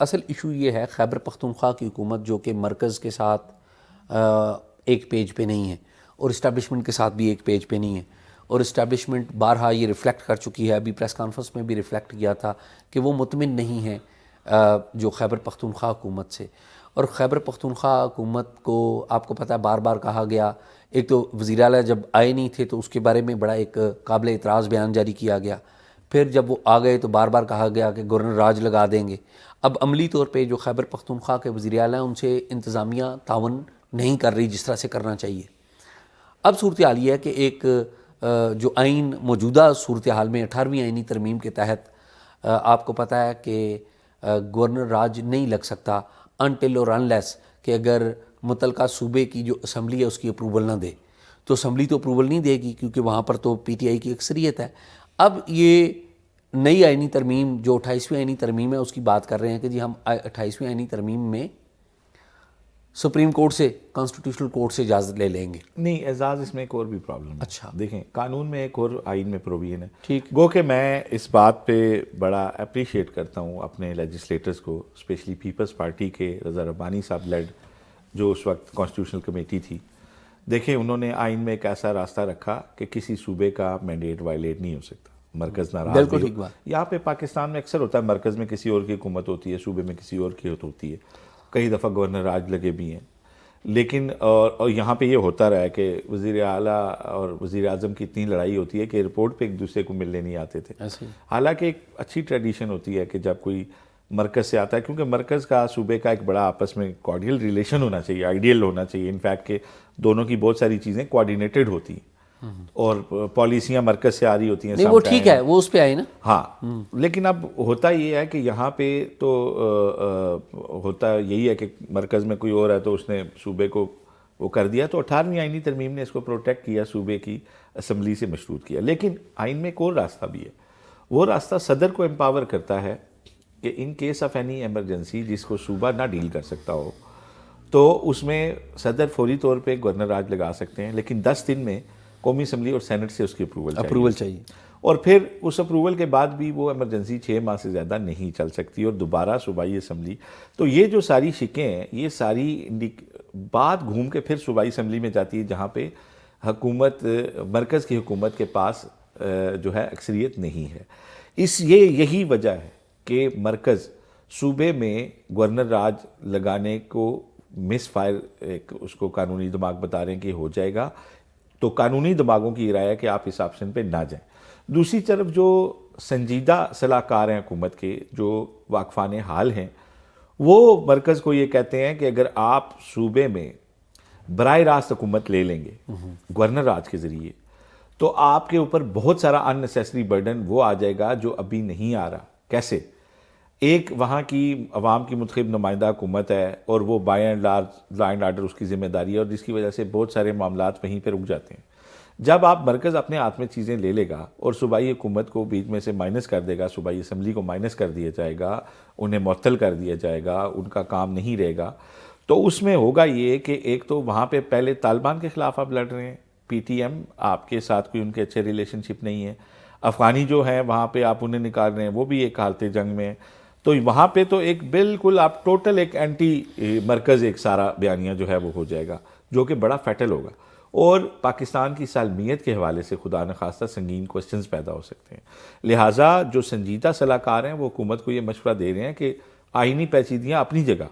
اصل ایشو یہ ہے خیبر پختونخوا کی حکومت جو کہ مرکز کے ساتھ ایک پیج پہ نہیں ہے اور اسٹیبلشمنٹ کے ساتھ بھی ایک پیج پہ نہیں ہے، اور اسٹیبلشمنٹ بارہا یہ ریفلیکٹ کر چکی ہے، ابھی پریس کانفرنس میں بھی ریفلیکٹ کیا تھا کہ وہ مطمئن نہیں ہے جو خیبر پختونخوا حکومت سے. اور خیبر پختونخوا حکومت کو آپ کو پتہ ہے بار بار کہا گیا، ایک تو وزیر اعلیٰ جب آئے نہیں تھے تو اس کے بارے میں بڑا ایک قابل اعتراض بیان جاری کیا گیا، پھر جب وہ آ گئے تو بار بار کہا گیا کہ گورنر راج لگا دیں گے. اب عملی طور پہ جو خیبر پختونخوا کے وزیر اعلیٰ ہیں ان سے انتظامیہ تعاون نہیں کر رہی جس طرح سے کرنا چاہیے. اب صورتحال یہ ہے کہ ایک جو آئین موجودہ صورتحال میں 18ویں آئینی ترمیم کے تحت آپ کو پتہ ہے کہ گورنر راج نہیں لگ سکتا انٹل اور انلیس کہ اگر متعلقہ صوبے کی جو اسمبلی ہے اس کی اپروول نہ دے. تو اسمبلی تو اپروول نہیں دے گی کیونکہ وہاں پر تو پی ٹی آئی کی اکثریت ہے. اب یہ نئی آئینی ترمیم جو 28ویں آئینی ترمیم ہے اس کی بات کر رہے ہیں کہ جی ہم 28ویں آئینی ترمیم میں سپریم کورٹ سے کانسٹیٹیوشنل کورٹ سے اجازت لے لیں گے. نہیں اعزاز، اس میں ایک اور بھی پرابلم ہے. اچھا دیکھیں قانون میں ایک اور آئین میں پروویژن ہے. ٹھیک گو کہ میں اس بات پہ بڑا اپریشیٹ کرتا ہوں اپنے لیجسلیٹرز کو، اسپیشلی پیپلز پارٹی کے رضا ربانی صاحب لیڈ جو اس وقت کانسٹیٹیوشنل کمیٹی تھی. دیکھیں انہوں نے آئین میں ایک ایسا راستہ رکھا کہ کسی صوبے کا مینڈیٹ وائلیٹ نہیں ہو سکتا، مرکز ناراض. بالکل ٹھیک بات. یہاں پہ پاکستان میں اکثر ہوتا ہے مرکز میں کسی اور کی حکومت ہوتی ہے، صوبے میں کسی اور کی ہوتی ہے، کئی دفعہ گورنر راج لگے بھی ہیں. لیکن اور یہاں پہ یہ ہوتا رہا ہے کہ وزیر اعلیٰ اور وزیر اعظم کی اتنی لڑائی ہوتی ہے کہ ایئرپورٹ پہ ایک دوسرے کو ملنے نہیں آتے تھے. حالانکہ ایک اچھی ٹریڈیشن ہوتی ہے کہ جب کوئی مرکز سے آتا ہے، کیونکہ مرکز کا صوبے کا ایک بڑا آپس میں کوارڈینل ریلیشن ہونا چاہیے، آئیڈیل ہونا چاہیے انفیکٹ کہ دونوں کی بہت ساری چیزیں کوارڈینیٹڈ ہوتی ہیں اور پالیسیاں مرکز سے آ رہی ہوتی ہیں. نہیں وہ ٹھیک ہے، وہ اس پہ آئے نا. ہاں لیکن اب ہوتا یہ ہے کہ یہاں پہ تو ہوتا یہی ہے کہ مرکز میں کوئی اور ہے تو اس نے صوبے کو وہ کر دیا. تو 18ویں آئینی ترمیم نے اس کو پروٹیکٹ کیا، صوبے کی اسمبلی سے مشروط کیا. لیکن آئین میں ایک اور راستہ بھی ہے، وہ راستہ صدر کو امپاور کرتا ہے کہ in case of any emergency جس کو صوبہ نہ ڈیل کر سکتا ہو تو اس میں صدر فوری طور پہ گورنر راج لگا سکتے ہیں، لیکن 10 دن میں قومی اسمبلی اور سینٹ سے اس کی اپروول چاہیے. اور پھر اس اپروول کے بعد بھی وہ ایمرجنسی 6 ماہ سے زیادہ نہیں چل سکتی اور دوبارہ صوبائی اسمبلی. تو یہ جو ساری شکیں ہیں یہ ساری بات گھوم کے پھر صوبائی اسمبلی میں جاتی ہے جہاں پہ حکومت مرکز کی حکومت کے پاس جو ہے اکثریت نہیں ہے. یہی وجہ ہے کہ مرکز صوبے میں گورنر راج لگانے کو مس فائر اس کو قانونی دماغ بتا رہے ہیں کہ ہو جائے گا. تو قانونی دماغوں کی رائے ہے کہ آپ اس آپشن پہ نہ جائیں. دوسری طرف جو سنجیدہ صلاح کار ہیں حکومت کے، جو واقفان حال ہیں، وہ مرکز کو یہ کہتے ہیں کہ اگر آپ صوبے میں براہ راست حکومت لے لیں گے گورنر راج کے ذریعے تو آپ کے اوپر بہت سارا ان نیسیسری برڈن وہ آ جائے گا جو ابھی نہیں آ رہا. کیسے؟ ایک وہاں کی عوام کی منتخب نمائندہ حکومت ہے اور وہ by and large law and order اس کی ذمہ داری ہے اور جس کی وجہ سے بہت سارے معاملات وہیں پہ رک جاتے ہیں. جب آپ مرکز اپنے ہاتھ میں چیزیں لے لے گا اور صوبائی حکومت کو بیچ میں سے مائنس کر دے گا، صوبائی اسمبلی کو مائنس کر دیا جائے گا، انہیں معطل کر دیا جائے گا، ان کا کام نہیں رہے گا، تو اس میں ہوگا یہ کہ ایک تو وہاں پہ پہلے طالبان کے خلاف آپ لڑ رہے ہیں، پی ٹی ایم آپ کے ساتھ کوئی ان کے اچھے ریلیشن شپ نہیں ہے، افغانی جو ہیں وہاں پہ آپ انہیں نکال رہے ہیں، وہ بھی ایک حالت جنگ میں ہیں. تو وہاں پہ تو ایک بالکل آپ ٹوٹل ایک اینٹی مرکز ایک سارا بیانیہ جو ہے وہ ہو جائے گا جو کہ بڑا فیٹل ہوگا اور پاکستان کی سالمیت کے حوالے سے خدا نخواستہ سنگین کوسچنز پیدا ہو سکتے ہیں. لہٰذا جو سنجیدہ صلاح کار ہیں وہ حکومت کو یہ مشورہ دے رہے ہیں کہ آئینی پیچیدگیاں اپنی جگہ،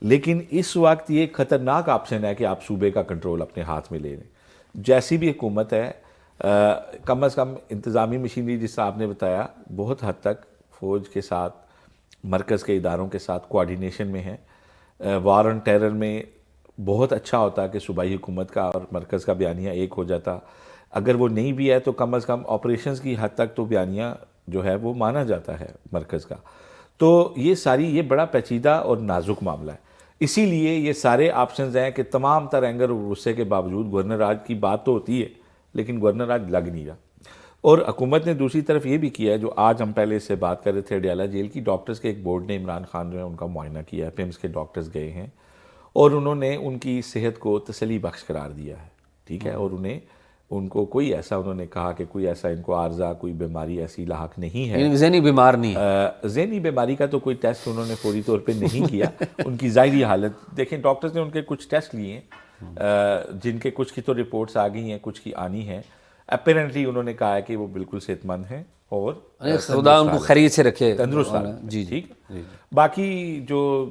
لیکن اس وقت یہ خطرناک آپشن ہے کہ آپ صوبے کا کنٹرول اپنے ہاتھ میں لے لیں. جیسی بھی حکومت ہے کم از کم انتظامی مشینری جس سے آپ نے بتایا بہت حد تک فوج کے ساتھ مرکز کے اداروں کے ساتھ کوارڈینیشن میں ہے. وار آن ٹیرر میں بہت اچھا ہوتا کہ صوبائی حکومت کا اور مرکز کا بیانیہ ایک ہو جاتا. اگر وہ نہیں بھی ہے تو کم از کم آپریشنز کی حد تک تو بیانیہ جو ہے وہ مانا جاتا ہے مرکز کا. تو یہ بڑا پیچیدہ اور نازک معاملہ ہے. اسی لیے یہ سارے آپشنز ہیں کہ تمام تر اینگر اور غصے کے باوجود گورنر راج کی بات تو ہوتی ہے لیکن گورنر راج لگ نہیں رہا. اور حکومت نے دوسری طرف یہ بھی کیا ہے، جو آج ہم پہلے سے بات کر رہے تھے، اڈیالہ جیل کی ڈاکٹرز کے ایک بورڈ نے عمران خان جو ہے ان کا معائنہ کیا ہے، پیمز کے ڈاکٹرز گئے ہیں اور انہوں نے ان کی صحت کو تسلی بخش قرار دیا ہے، ٹھیک ہے، اور انہیں ان کو کوئی ایسا انہوں نے کہا کہ کوئی ایسا ان کو عارضہ کوئی بیماری ایسی لاحق نہیں ہے. یعنی ذہنی بیمار نہیں ہے. ذہنی بیماری کا تو کوئی ٹیسٹ انہوں نے فوری طور پہ نہیں کیا. ان کی ظاہری حالت دیکھیں, ڈاکٹرز نے ان کے کچھ ٹیسٹ لیے ہیں جن کے کچھ کی تو رپورٹس آ گئی ہیں, کچھ کی آنی ہیں. اپیرنٹلی انہوں نے کہا ہے کہ وہ بالکل صحت مند ہیں اور خدا ان کو خیریت سے رکھے, تندرست. جی ٹھیک. باقی جو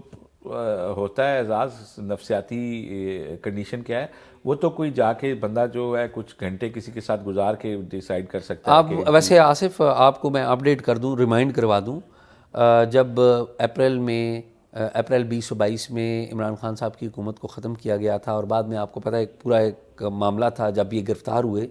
ہوتا ہے اعزاز, نفسیاتی کنڈیشن کیا ہے وہ تو کوئی جا کے بندہ جو ہے کچھ گھنٹے کسی کے ساتھ گزار کے ڈیسائیڈ کر سکتا ہے. آپ ویسے آصف, آپ کو میں اپڈیٹ کر دوں, ریمائنڈ کروا دوں, جب اپریل 2022 میں عمران خان صاحب کی حکومت کو ختم کیا گیا تھا اور بعد میں آپ کو پتہ ہے ایک معاملہ تھا جب یہ گرفتار ہوئے,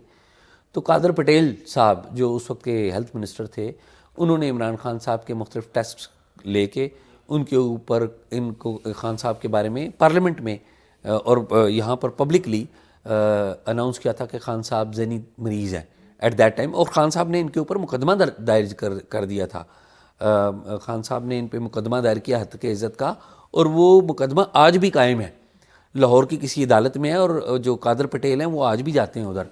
تو قادر پٹیل صاحب جو اس وقت کے ہیلتھ منسٹر تھے, انہوں نے عمران خان صاحب کے مختلف ٹیسٹ لے کے ان کے اوپر ان کو خان صاحب کے بارے میں پارلیمنٹ میں اور یہاں پر پبلکلی اناؤنس کیا تھا کہ خان صاحب ذہنی مریض ہیں ایٹ دیٹ ٹائم, اور خان صاحب نے ان کے اوپر مقدمہ دائر کر دیا تھا. خان صاحب نے ان پہ مقدمہ دائر کیا ہتک عزت کا, اور وہ مقدمہ آج بھی قائم ہے, لاہور کی کسی عدالت میں ہے, اور جو قادر پٹیل ہیں وہ آج بھی جاتے ہیں ادھر.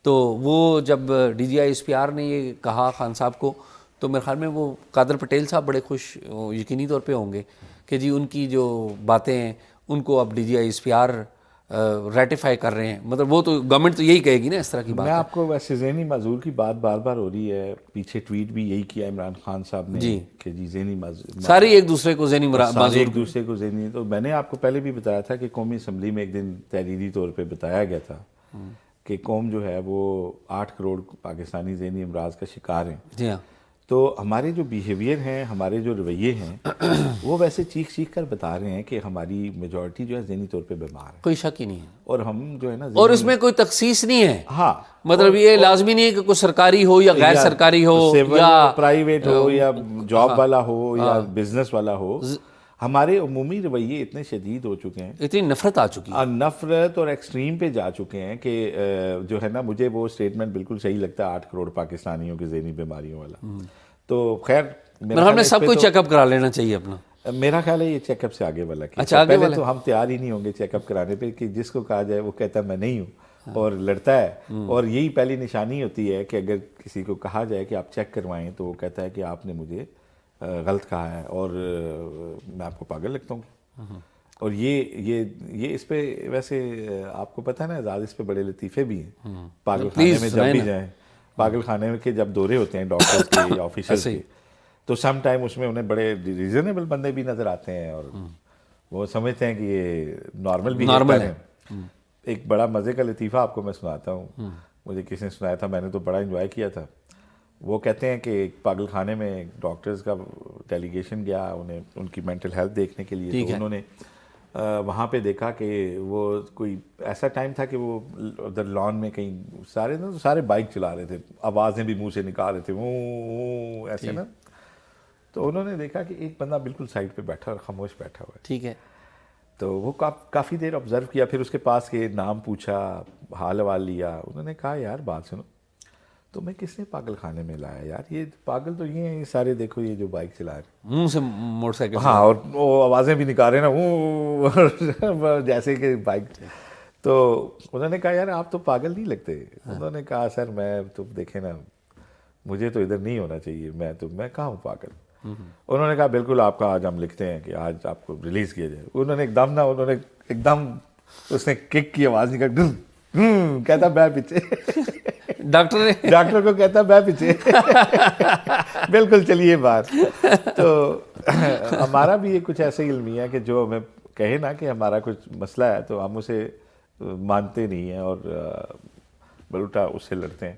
تو وہ جب D G I S P R نے یہ کہا خان صاحب کو, تو میرے خیال میں وہ قادر پٹیل صاحب بڑے خوش یقینی طور پہ ہوں گے کہ جی ان کی جو باتیں ہیں ان کو اب D G I S P R ratify کر رہے ہیں. مطلب وہ تو گورنمنٹ تو یہی کہے گی نا اس طرح کی بات. میں آپ کو ویسے ذہنی معذور کی بات بار بار ہو رہی ہے, پیچھے ٹویٹ بھی یہی کیا عمران خان صاحب نے جی کہ جی ذہنی معذور سارے ایک دوسرے کو ذہنی معذور ایک دوسرے کو ذہنی. تو میں نے آپ کو پہلے بھی بتایا تھا کہ قومی اسمبلی میں ایک دن تحریری طور پہ بتایا گیا تھا کہ قوم جو ہے وہ 8 کروڑ پاکستانی ذہنی امراض کا شکار ہیں. جی ہاں. تو ہمارے جو بیہیویئر ہیں, ہمارے جو رویے ہیں وہ ویسے چیخ کر بتا رہے ہیں کہ ہماری میجورٹی جو ہے ذہنی طور پہ بیمار ہے, کوئی شک ہی نہیں ہے, اور ہم جو ہے نا اور اس میں کوئی تخصیص نہیں ہے. ہاں, مطلب یہ لازمی نہیں ہے کہ کوئی سرکاری ہو یا غیر سرکاری ہو یا پرائیویٹ ہو یا جاب والا ہو یا بزنس والا ہو. ہمارے عمومی رویے اتنے شدید ہو چکے ہیں, اتنی نفرت آ چکی ہے, نفرت اور ایکسٹریم پہ جا چکے ہیں کہ جو ہے نا, مجھے وہ سٹیٹمنٹ بالکل صحیح لگتا ہے 8 کروڑ پاکستانیوں کی ذہنی بیماریوں والا. تو خیر ہم نے سب کو چیک اپ کرا لینا چاہیے اپنا. میرا خیال ہے یہ چیک اپ سے آگے والا کہ اچھا آگے پہلے تو ہم تیار ہی نہیں ہوں گے چیک اپ کرانے پہ, کہ جس کو کہا جائے وہ کہتا ہے میں نہیں ہوں اور لڑتا ہے. اور یہی پہلی نشانی ہوتی ہے کہ اگر کسی کو کہا جائے کہ آپ چیک کروائیں تو وہ کہتا ہے کہ آپ نے مجھے غلط کہا ہے اور میں آپ کو پاگل لگتا ہوں. اور یہ اس پہ ویسے آپ کو پتہ ہے نا اعزاز, اس پہ بڑے لطیفے بھی ہیں. پاگل خانے میں جب بھی جائیں, پاگل خانے کے جب دورے ہوتے ہیں ڈاکٹرز کے یا آفیسرز کے, تو سم ٹائم اس میں انہیں بڑے ریزنیبل بندے بھی نظر آتے ہیں اور وہ سمجھتے ہیں کہ یہ نارمل ہے. ایک بڑا مزے کا لطیفہ آپ کو میں سناتا ہوں, مجھے کسی نے سنایا تھا, میں نے تو بڑا انجوائے کیا تھا. وہ کہتے ہیں کہ ایک پاگل خانے میں ڈاکٹرز کا ڈیلیگیشن گیا انہیں ان کی مینٹل ہیلتھ دیکھنے کے لیے. تو انہوں نے وہاں پہ دیکھا کہ وہ کوئی ایسا ٹائم تھا کہ وہ ادھر لان میں کہیں سارے بائک چلا رہے تھے, آوازیں بھی منہ سے نکال رہے تھے وہ ایسے نا. تو انہوں نے دیکھا کہ ایک بندہ بالکل سائڈ پہ بیٹھا اور خاموش بیٹھا ہوا ہے. ٹھیک ہے. تو وہ کافی دیر آبزرو کیا, پھر اس کے پاس کے نام پوچھا, حال حوال لیا. انہوں نے کہا یار بات سنو, تو میں کس نے پاگل خانے میں لایا یار, یہ پاگل تو یہ ہیں یہ سارے, دیکھو یہ جو بائک چلا رہے منہ سے موٹر سائیکل, ہاں, اور وہ آوازیں بھی نکال رہے ہیں نا وہ جیسے کہ بائک. تو انہوں نے کہا یار آپ تو پاگل نہیں لگتے. انہوں نے کہا سر میں تو دیکھیں نا, مجھے تو ادھر نہیں ہونا چاہیے, میں کہاں ہوں پاگل. انہوں نے کہا بالکل آپ کا آج ہم لکھتے ہیں کہ آج آپ کو ریلیز کیا جائے. انہوں نے ایک دم اس نے کک کی آواز نکال, کہتا میں پیچھے, ڈاکٹر کو کہتا میں پیچھے, بالکل چلیے بات. تو ہمارا بھی یہ کچھ ایسا ہی المیہ ہے کہ جو ہمیں کہے نا کہ ہمارا کچھ مسئلہ ہے تو ہم اسے مانتے نہیں ہیں اور الٹا اس سے لڑتے ہیں.